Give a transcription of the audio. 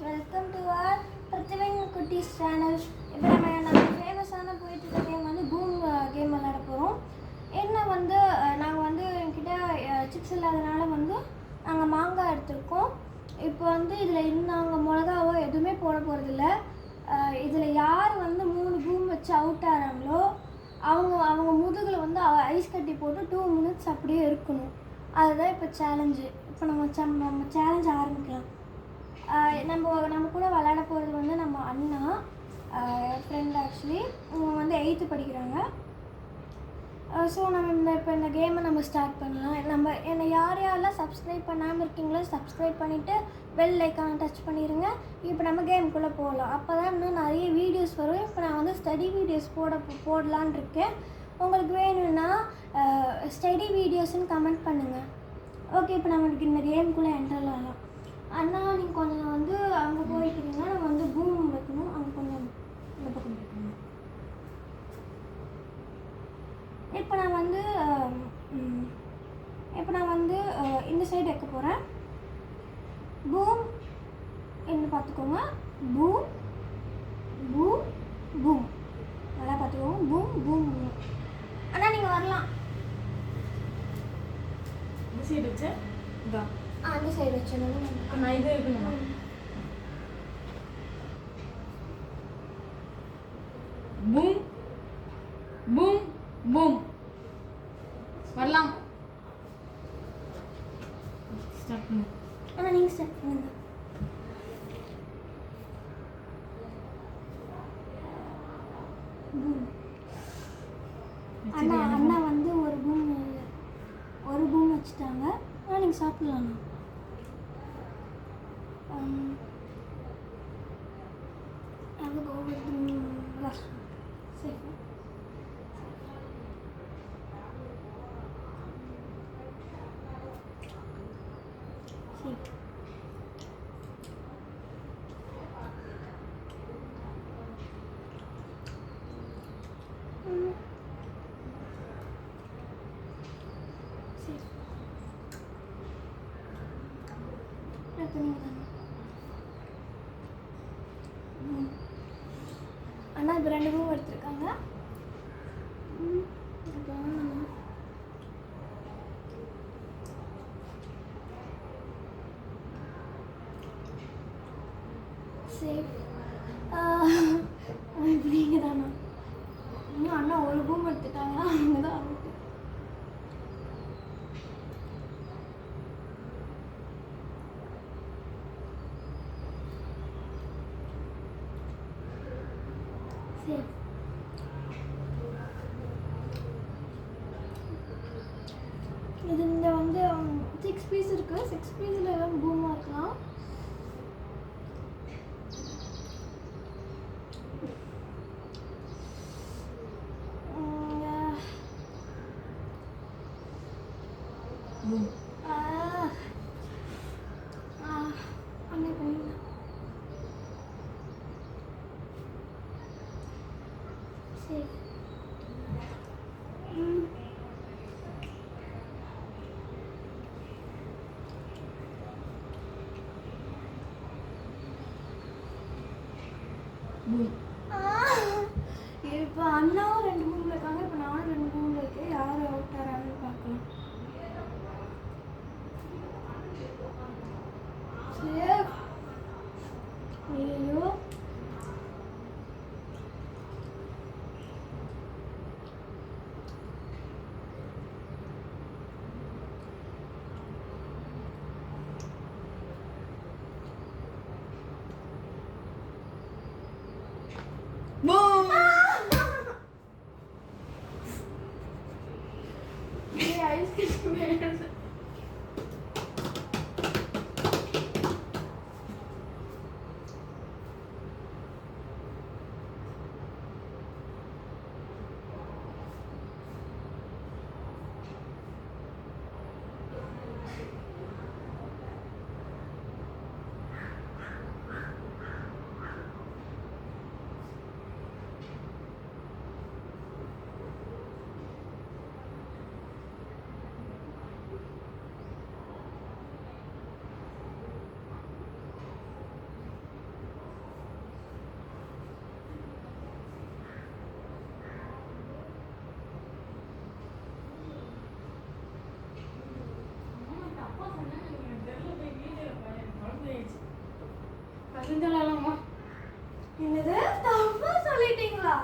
Welcome to R பிரத்திவின் குட்டீஸ் channel. இப்போ நம்ம ஃபேமஸான போயிட்டு கேம் வந்து பூம் கேம் விளையாட போகிறோம். என்ன வந்து நாங்கள் வந்து என்கிட்ட சிப்ஸ் இல்லாதனால வந்து நாங்கள் மாங்காய் எடுத்திருக்கோம். இப்போ வந்து இதில் நாங்கள் மிளகாவோ எதுவுமே போட போகிறதில்ல. இதில் யார் வந்து 3 பூம் வச்சு அவுட் ஆகிறாங்களோ அவங்க முதுகில் வந்து ஐஸ் கட்டி போட்டு 2 minutes அப்படியே இருக்கணும். அதுதான் இப்போ சேலஞ்சு. இப்போ நம்ம சேலஞ்ச் ஆரம்பிக்கலாம். நம்ம கூட விளையாட போகிறது வந்து நம்ம அண்ணா ஃப்ரெண்ட். ஆக்சுவலி அவங்க வந்து 8th படிக்கிறாங்க. ஸோ நம்ம இப்போ இந்த கேமை நம்ம ஸ்டார்ட் பண்ணலாம். என்னை யாரெல்லாம் சப்ஸ்கிரைப் பண்ணாமல் இருக்கீங்களோ சப்ஸ்கிரைப் பண்ணிவிட்டு பெல் ஐக்கானை டச் பண்ணிடுங்க. இப்போ நம்ம கேமுக்குள்ளே போகலாம். அப்போ தான் இன்னும் நிறைய வீடியோஸ் வரும். இப்போ நான் வந்து ஸ்டடி வீடியோஸ் போடலான் இருக்கேன். உங்களுக்கு வேணும்னா ஸ்டடி வீடியோஸ்ன்னு கமெண்ட் பண்ணுங்கள். ஓகே, இப்போ நம்மளுக்கு இந்த கேமுக்குள்ளே என்டர் ஆகலாம். அண்ணா நீங்கள் கொஞ்சம் வந்து அங்கே போயிட்டீங்கன்னா நம்ம வந்து பூம் வைக்கணும். அங்கே கொஞ்சம் இந்த பக்கம் வைக்கணும். இப்போ நான் வந்து இந்த சைடு வைக்க போகிறேன். பூம் என்ன பார்த்துக்கோங்க. பூம் பூம் பூம் நல்லா பார்த்துக்கோங்க. Boom boom boom. அண்ணா நீங்கள் வரலாம். இந்த சைடு வச்சு இதான் அந்த சைடு வச்சோம். நான் இது இருக்குங்க. பூம் பூம் பூம் வரலாம். ஸ்டார்ட் பண்ணு. ஆனால் நீங்கள் ஸ்டார்ட் பண்ணுங்க. பூம். அண்ணா வந்து ஒரு பூம் வச்சுட்டாங்க. ஆனால் நீங்கள் சாப்பிட்லாம். I will go with the last one. Safe. Safe. Safe. அண்ணா இப்போ 2 பூம் எடுத்துருக்காங்க. சேஃப். இப்படிங்க தானா? இன்னும் அண்ணா ஒரு பூம் எடுத்துட்டாங்க. அவங்க தான் அவுட்டு. சேஃப். இது இந்த வந்து 6 பீஸ் இருக்குது. 6 பீஸில் எல்லாம் பூமாக இருக்கலாம். பூம் அங்கே பண்ணிடலாம். சேஃப். பூம். இப்போ அண்ணாவும் 2 பூமில் இருக்காங்க. இப்போ நானும் 2 பூமில் இருக்கேன். யார் அவுட் ஆகிறாங்கன்னு பார்க்கலாம். சேஃப். ஐயோ தெரிஞ்சலாமா? என்னது தப்பா சொல்லிட்டீங்களா?